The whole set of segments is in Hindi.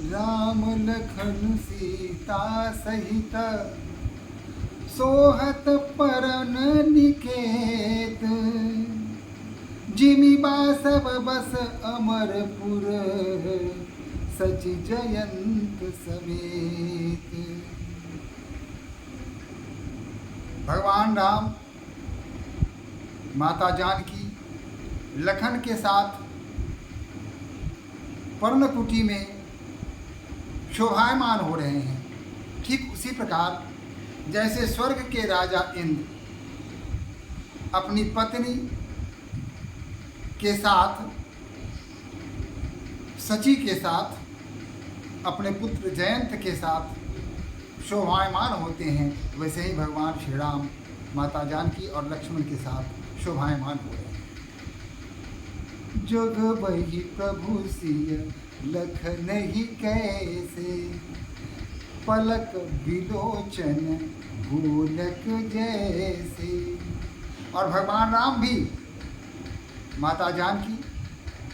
राम लखन सीता सहित सोहत परन निकेत, जिमि बासव बस अमरपुर, सचि जयंत समेत। भगवान राम माता जानकी लखन के साथ पर्णकुटी में शोभायमान हो रहे हैं। ठीक उसी प्रकार जैसे स्वर्ग के राजा इंद्र अपनी पत्नी के साथ सची के साथ अपने पुत्र जयंत के साथ शोभायमान होते हैं, वैसे ही भगवान श्री राम माता जानकी और लक्ष्मण के साथ शोभायमान हो रहे हैं। जोग बही प्रभु सिय लखन ही कैसे, पलक विलोचन भूलक जैसे। और भगवान राम भी माता जानकी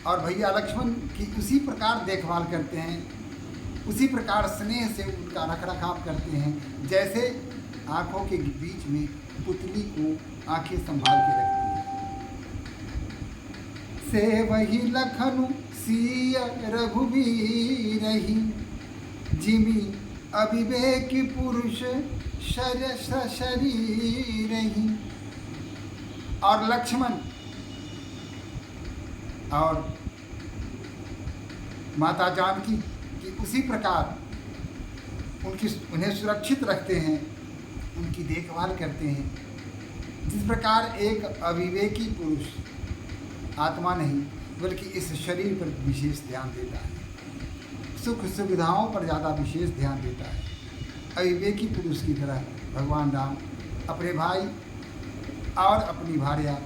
और भैया लक्ष्मण की उसी प्रकार देखभाल करते हैं, उसी प्रकार स्नेह से उनका रखरखाव करते हैं, जैसे आँखों के बीच में पुतली को आंखें संभाल के रखती है। से वही लखनु सिय रघुवीर ही, जिमि अविवेक पुरुष शरीर ही। और लक्ष्मण और माता जानकी कि उसी प्रकार उन्हें सुरक्षित रखते हैं, उनकी देखभाल करते हैं, जिस प्रकार एक अविवेकी पुरुष आत्मा नहीं बल्कि इस शरीर पर विशेष ध्यान देता है, सुख सुविधाओं पर ज़्यादा विशेष ध्यान देता है, अविवेकी पुरुष की तरह भगवान राम अपने भाई और अपनी भार्या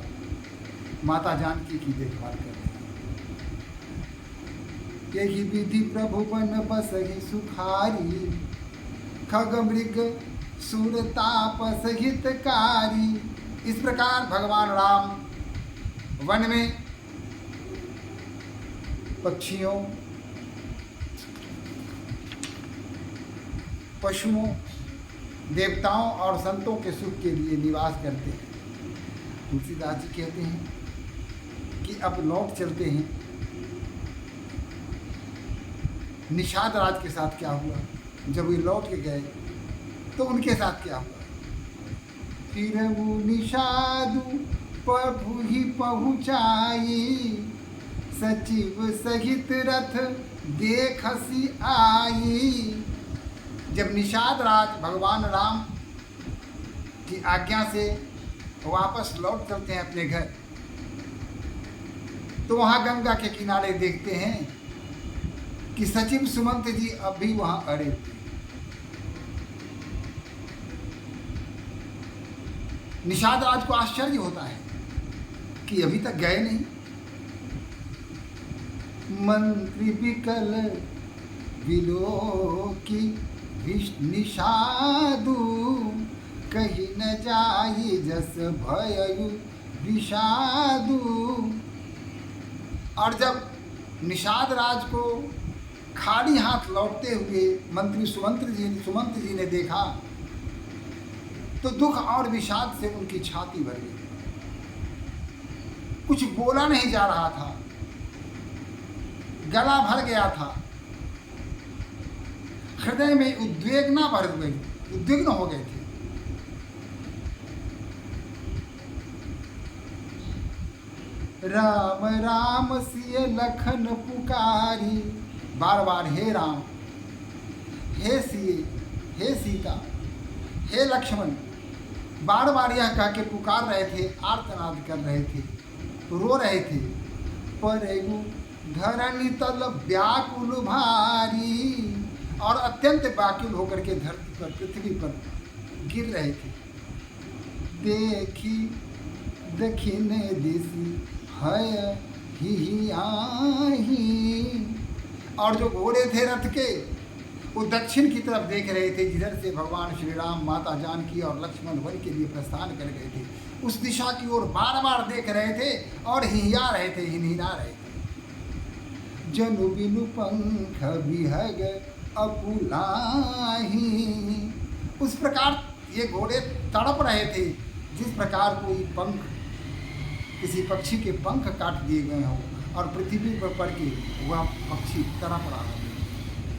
माता जानकी की देखभाल करते हैं। यही विधि प्रभु बन बसहि सुखारी, खग मृग सुर तापस हितकारी। इस प्रकार भगवान राम वन में पक्षियों, पशुओं, देवताओं और संतों के सुख के लिए निवास करते हैं। तुलसीदास जी कहते हैं कि अब लौट चलते हैं। निषाद राज के साथ क्या हुआ, जब वे लौट के गए तो उनके साथ क्या हुआ। फिर वो निषादु प्रभु ही पहुँचाई, सचिव सहित रथ देखसी आई। जब निषाद राज भगवान राम की आज्ञा से वापस लौट चलते हैं अपने घर, तो वहाँ गंगा के किनारे देखते हैं कि सचिव सुमंत जी अब भी वहाँ अड़े थे। निषाद राज को आश्चर्य होता है कि अभी तक गए नहीं। मंत्री विकल विलोकी निषादु, कहीं न जाई जस भययु विषादु। और जब निषाद राज को खाली हाथ लौटते हुए मंत्री सुमंत जी ने देखा तो दुख और विषाद से उनकी छाती भर गई। कुछ बोला नहीं जा रहा था, गला भर गया था, हृदय में उद्विग्न हो गए थे। राम राम सिय लखन पुकारी, बार बार हे राम, हे सिए, हे सीता, हे लक्ष्मण, बार बार यह कह के पुकार रहे थे, आर्तनाद कर रहे थे, रो रहे थे। परेगु धरणी तल व्याकुल भारी, और अत्यंत व्याकुल होकर के धरती पर, पृथ्वी पर गिर रहे थे। देखी दखिन दिशि है ही आही, और जो घोड़े थे रथ के वो दक्षिण की तरफ देख रहे थे, जिधर से भगवान श्री राम, माता जानकी और लक्ष्मण वन के लिए प्रस्थान कर गए थे। उस दिशा की ओर बार बार देख रहे थे और हिहिया रहे थे, हिनहिना रहे थे। जनु बिनु पंख विहग अकुलाही। उस प्रकार ये घोड़े तड़प रहे थे जिस प्रकार कोई पंख, किसी पक्षी के पंख काट दिए गए हों और पृथ्वी पर पड़ के वह पक्षी तड़प रहा है।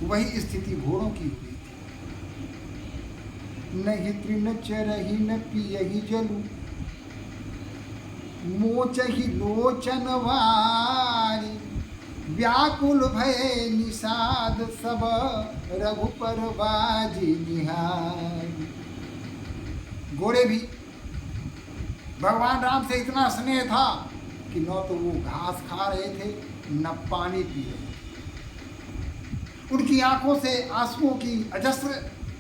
वही स्थिति घोड़ों की हुई थी। नहीं तृण चरहि न पियहि जलु, मोचहि लोचन वारी। व्याकुल भय निषाद सब रघुपर बाजी निहारी। घोड़े भी भगवान राम से इतना स्नेह था कि न तो वो घास खा रहे थे न पानी पी रहे थे। उनकी आंखों से आंसुओं की अजस्र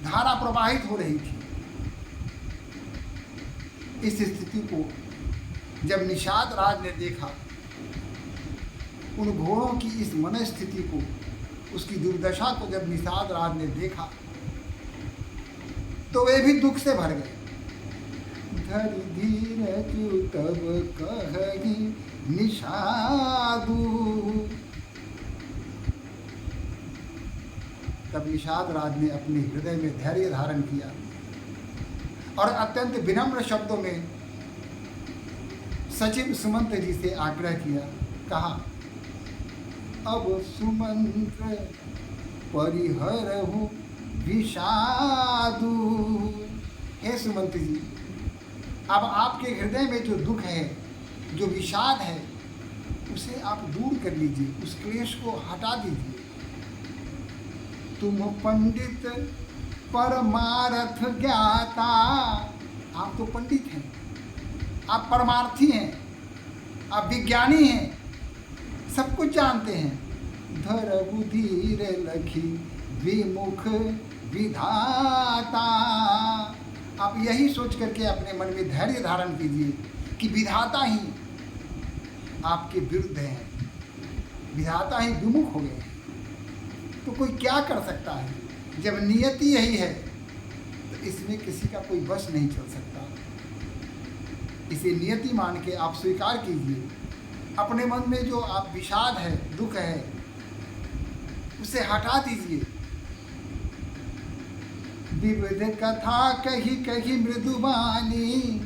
धारा प्रवाहित हो रही थी। इस स्थिति को जब निषाद राज ने देखा, उन घोड़ों की इस मनस्थिति को, उसकी दुर्दशा को जब निषाद राज ने देखा तो वे भी दुख से भर गए। धरि धीरजु तब कहहि निषादु। तब निषाद राज ने अपने हृदय में धैर्य धारण किया और अत्यंत विनम्र शब्दों में सचिव सुमंत जी से आग्रह किया। कहा, अब सुमंत परिहरहु विषादु। हे सुमंत जी, अब आपके हृदय में जो दुख है, जो विषाद है, उसे आप दूर कर लीजिए, उस क्लेश को हटा दीजिए। तुम पंडित परमार्थ ज्ञाता। आप तो पंडित हैं, आप परमार्थी हैं, आप विज्ञानी हैं, सब कुछ जानते हैं। धर बुधीर लखी विमुख विधाता। आप यही सोच करके अपने मन में धैर्य धारण कीजिए कि विधाता ही आपके विरुद्ध हैं, विधाता ही विमुख हो गए हैं। तो कोई क्या कर सकता है? जब नियति यही है तो इसमें किसी का कोई वश नहीं चल सकता। इसे नियति मान के आप स्वीकार कीजिए। अपने मन में जो आप विषाद है, दुख है, उसे हटा दीजिए। विविध कथा कही कही मृदुबानी,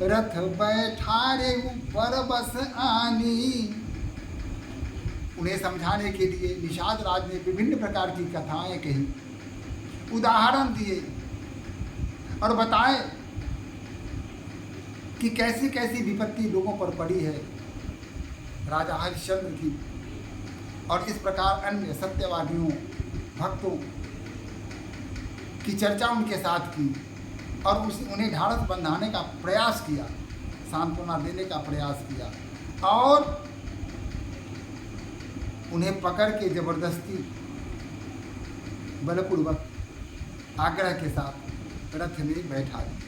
रथ बैठारे ऊपर बस आनी। उन्हें समझाने के लिए निषाद राज ने विभिन्न प्रकार की कथाएं कही, उदाहरण दिए और बताए कि कैसी कैसी विपत्ति लोगों पर पड़ी है राजा हरिश्चंद्र की। और इस प्रकार अन्य सत्यवादियों, भक्तों की चर्चा उनके साथ की और उन्हें ढाढ़स बंधाने का प्रयास किया, सांत्वना देने का प्रयास किया और उन्हें पकड़ के जबरदस्ती बलपूर्वक आग्रह के साथ रथ में बैठा दिया।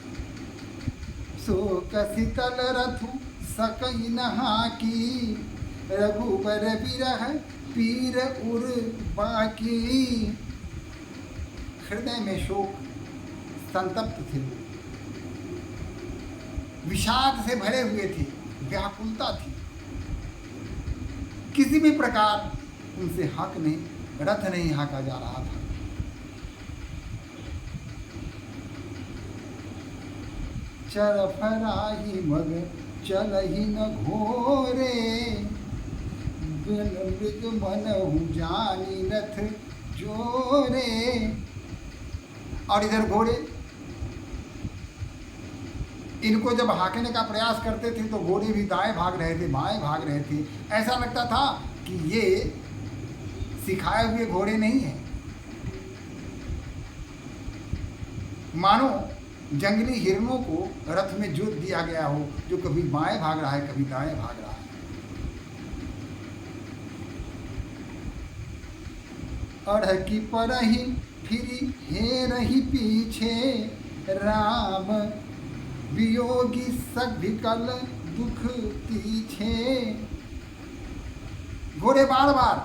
सो कसितल रथु सकई नहा की, रघुबर बिरह पीर उर बाकी। हृदय में शोक संतप्त थे, विषाद से भरे हुए थे, व्याकुलता थी। किसी भी प्रकार उनसे हाक नहीं, रथ नहीं हाका जा रहा था। चरफराही मग चलहि न घोरे, बिन मृग मनहु जानी रथ जोरे। और इधर घोड़े इनको जब हाकने का प्रयास करते थे तो घोड़े भी दाएं भाग रहे थे, बाएं भाग रहे थे। ऐसा लगता था कि ये सिखाए हुए घोड़े नहीं हैं, मानो जंगली हिरणों को रथ में जोत दिया गया हो, जो कभी बाएं भाग रहा है, कभी दाएं भाग रहा है। अड़की परही फिरी हे रही पीछे, राम वियोगी सभिकल दुख तीछे। घोड़े बार बार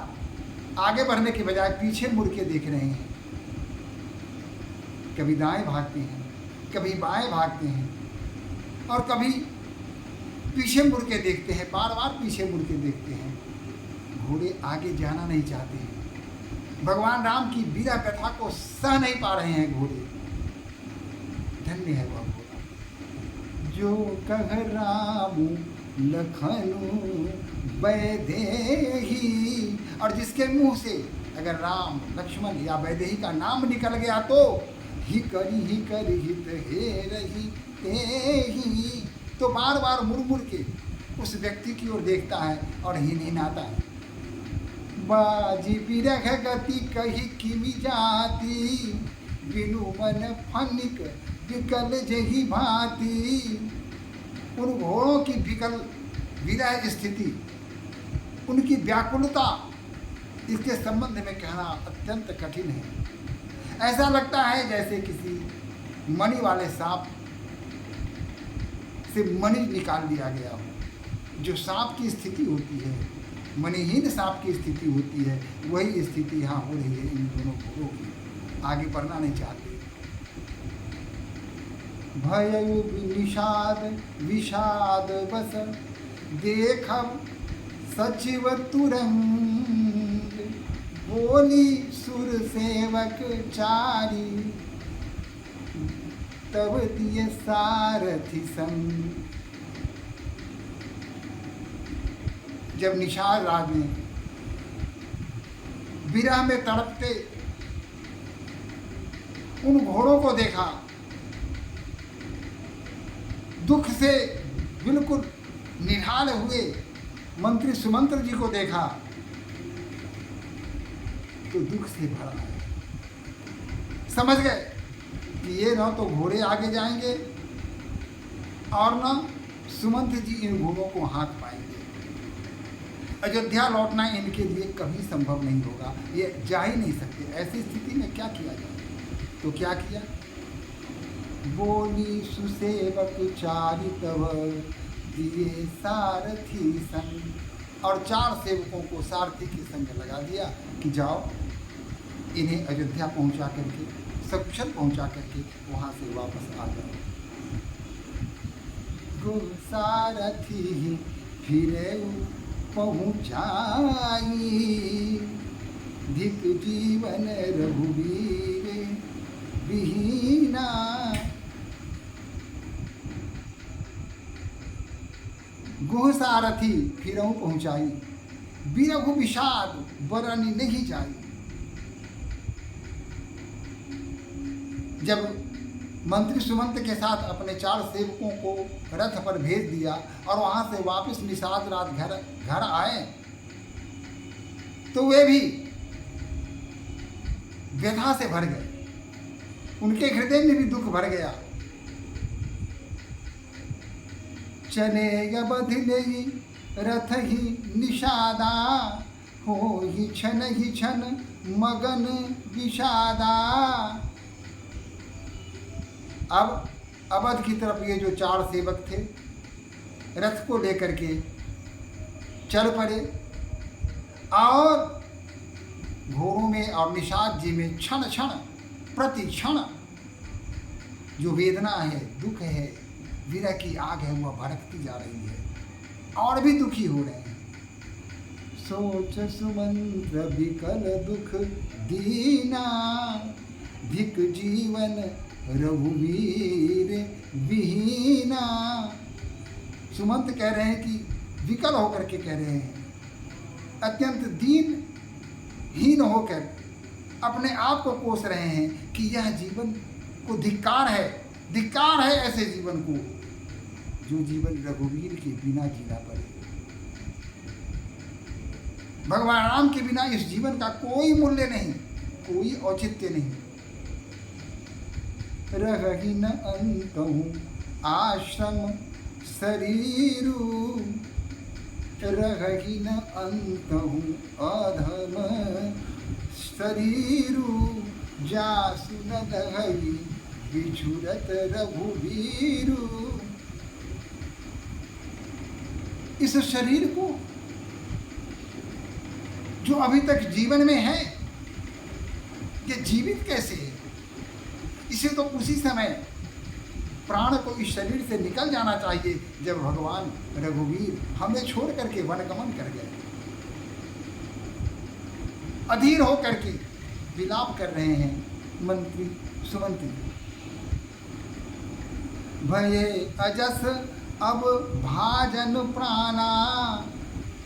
आगे बढ़ने के बजाय पीछे मुड़ के देख रहे हैं। कभी दाएं भागते हैं, कभी बाएं भागते हैं और कभी पीछे मुड़ के देखते हैं, बार बार पीछे मुड़ के देखते हैं। घोड़े आगे जाना नहीं चाहते हैं। भगवान राम की विरह व्यथा को सह नहीं पा रहे हैं घोड़े। धन्य है वह घोड़ा जो कह रामू लखनऊ वैदेही, और जिसके मुंह से अगर राम लक्ष्मण या वैदेही का नाम निकल गया तो ही करी हित हे रही तेही, तो बार बार मुड़ मुड़ के उस व्यक्ति की ओर देखता है और हिनहिनाता है। बाजी बिरह गति कही किमि जाती, बिनु मन फनिक विकल जही भांति। उन घोड़ों की विकल विरह स्थिति, उनकी व्याकुलता, इसके संबंध में कहना अत्यंत कठिन है। ऐसा लगता है जैसे किसी मणि वाले सांप से मणि निकाल दिया गया हो। जो सांप की स्थिति होती है, मणिहीन सांप की स्थिति होती है, वही स्थिति यहाँ हो रही है इन दोनों घोड़ों की। आगे बढ़ना नहीं चाहते। भयउ निषाद विषाद बस, देखब सचिव तुरंग, बोली सुर सेवक चारी, तब दिए सारथी संग। जब निषाद राज ने विरह में तड़पते उन घोड़ों को देखा, दुख से बिल्कुल निहाल हुए मंत्री सुमंत्र जी को देखा, तो दुख से भरा है। समझ गए कि ये न तो घोड़े आगे जाएंगे और न सुमंत्र जी इन घोड़ों को हाथ पाएंगे। अयोध्या लौटना इनके लिए कभी संभव नहीं होगा, ये जा ही नहीं सकते। ऐसी स्थिति में क्या किया जाए? तो क्या किया? बोली सुसेवक चारि तव दिए सारथी संग, और 4 सेवकों को सारथी के संग लगा दिया कि जाओ इन्हें अयोध्या पहुंचा करके, सकुशल पहुंचा करके वहां से वापस आ जाओ। गो सारथी फिरे पहुंचाई, धिक जीवन रघुवीर विहीना। गोह सारथी फिरहु पहुंचाई, बिरघु विषाद बरनी नहीं जाई। जब मंत्री सुमंत के साथ अपने 4 सेवकों को रथ पर भेज दिया और वहां से वापस निषाद रात घर आए, तो वे भी व्यथा से भर गए। उनके हृदय में भी दुख भर गया। चले अवध लेई रथ ही निषादा, हो ही छन मगन विषादा। अब अवध की तरफ ये जो 4 सेवक थे रथ को लेकर के चल पड़े, और घोड़ों में और निषाद जी में क्षण क्षण प्रति क्षण जो वेदना है, दुख है, विरह की आग है, वह भड़कती जा रही है और भी दुखी हो रहे हैं। सोच सुमंत्र विकल दुख दीना, धिक जीवन रघुवीर विहीना। सुमंत कह रहे हैं कि विकल होकर के कह रहे हैं, अत्यंत दीनहीन होकर अपने आप को कोस रहे हैं कि यह जीवन को धिक्कार है ऐसे जीवन को जो जीवन रघुवीर के बिना जीना पड़े। भगवान राम के बिना इस जीवन का कोई मूल्य नहीं, कोई औचित्य नहीं। रही न अंतहु आश्रम शरीरु, रही न अंतहु अधम शरीरु। जासु न दहई बिछुरत रघुवीरु। इस शरीर को जो अभी तक जीवन में है, ये जीवित कैसे है? इसे तो उसी समय प्राण को इस शरीर से निकल जाना चाहिए जब भगवान रघुवीर हमें छोड़ करके वनगमन कर गए। अधीर होकर के विलाप कर रहे हैं मंत्री सुमंत जी। भये अजस अब भाजन प्राणा,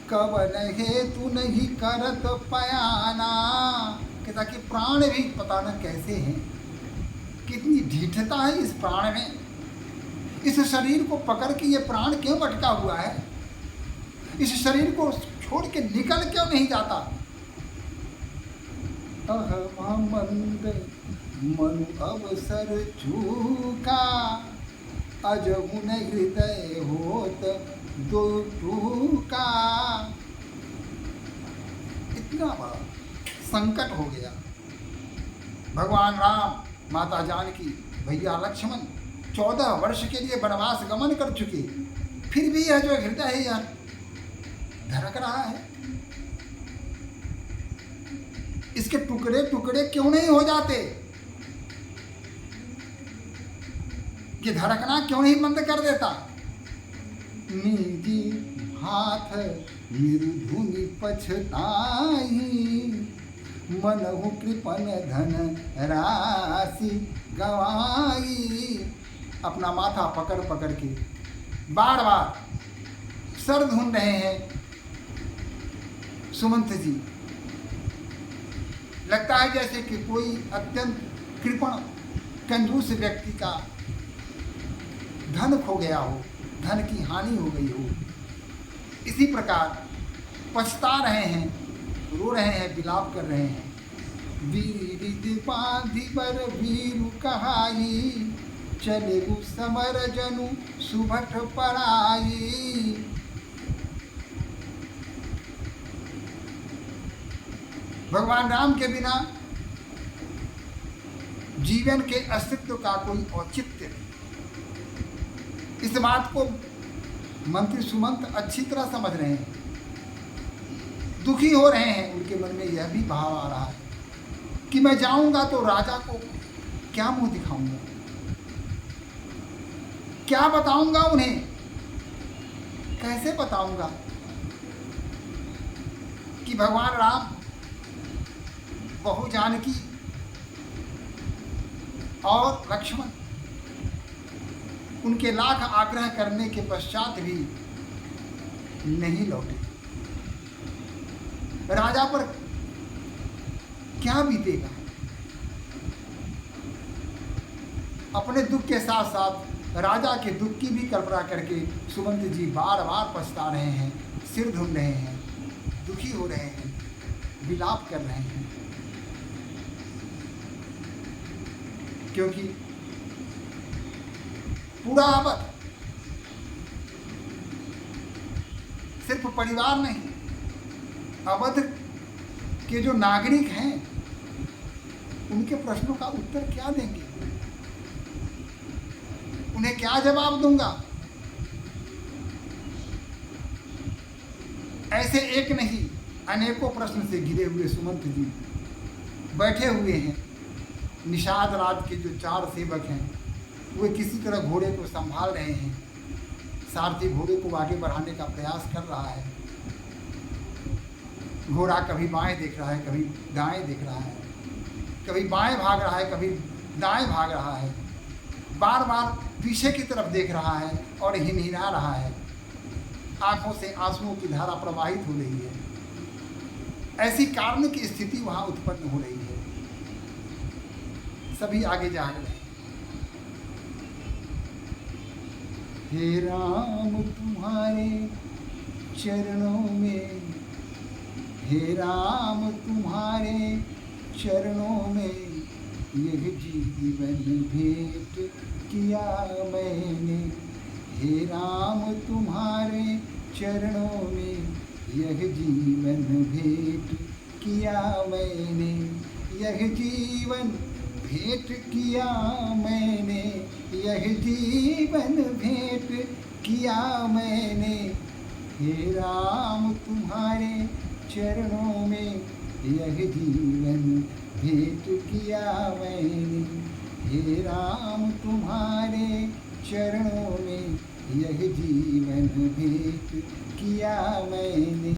कवन हेतु नहीं करत पयाना। कहता कि प्राण भी पता न कैसे हैं, कितनी ढीठता है इस प्राण में। इस शरीर को पकड़ के ये प्राण क्यों अटका हुआ है, इस शरीर को छोड़ के निकल क्यों नहीं जाता। मंद मनु अवसर चूका, अजमुन हृदय होत दो टूका। इतना बड़ा संकट हो गया। भगवान राम, माता जानकी, भैया लक्ष्मण 14 वर्ष के लिए वनवास गमन कर चुके, फिर भी यह जो हृदय है यह धड़क रहा है। इसके टुकड़े टुकड़े क्यों नहीं हो जाते, ये धड़कना क्यों नहीं बंद कर देता। निजी हाथ निर्धुनि पछताई, मनहु कृपन धन राशि गवाई। अपना माथा पकड़ पकड़ के बार बार सर ढूंढ रहे हैं सुमंत जी। लगता है जैसे कि कोई अत्यंत कृपण कंजूस व्यक्ति का धन खो गया हो, धन की हानि हो गई हो। इसी प्रकार पछता रहे हैं, रो रहे हैं, विलाप कर रहे हैं। वीर बांधि बर वीरु कहाई, चले समर जनु सुभट पराई। भगवान राम के बिना जीवन के अस्तित्व का कोई औचित्य नहीं। इस बात को मंत्री सुमंत अच्छी तरह समझ रहे हैं, दुखी हो रहे हैं। उनके मन में यह भी भाव आ रहा है कि मैं जाऊंगा तो राजा को क्या मुंह दिखाऊंगा, क्या बताऊंगा उन्हें, कैसे बताऊंगा कि भगवान राम, बहू जानकी और लक्ष्मण उनके लाख आग्रह करने के पश्चात भी नहीं लौटे। राजा पर क्या बीतेगा। अपने दुख के साथ साथ राजा के दुख की भी कल्पना करके सुमंत जी बार बार पछता रहे हैं, सिर धुन रहे हैं, दुखी हो रहे हैं, विलाप कर रहे हैं। क्योंकि पूरा अवध सिर्फ परिवार नहीं, अवध के जो नागरिक हैं उनके प्रश्नों का उत्तर क्या देंगे, उन्हें क्या जवाब दूंगा। ऐसे एक नहीं अनेकों प्रश्न से घिरे हुए सुमंत जी बैठे हुए हैं। निषाद राज के जो 4 सेवक हैं वे किसी तरह घोड़े को संभाल रहे हैं। सारथी घोड़े को आगे बढ़ाने का प्रयास कर रहा है। घोड़ा कभी बाएं देख रहा है, कभी दाएं देख रहा है, कभी बाएं भाग रहा है, कभी दाएं भाग रहा है, बार बार पीछे की तरफ देख रहा है और हिनहिना रहा है। आंखों से आंसुओं की धारा प्रवाहित हो रही है। ऐसी कारण की स्थिति वहां उत्पन्न हो रही है। सभी आगे जा रहे हैं। हे राम तुम्हारे चरणों में, हे राम तुम्हारे चरणों में यह जीवन भेंट किया मैंने। हे राम तुम्हारे चरणों में यह जीवन भेंट किया मैंने। यह जीवन भेंट किया मैंने, यह जीवन भेंट किया मैंने। हे राम तुम्हारे चरणों में यह जीवन भेंट किया मैंने। हे राम तुम्हारे चरणों में यह जीवन भेंट किया मैंने।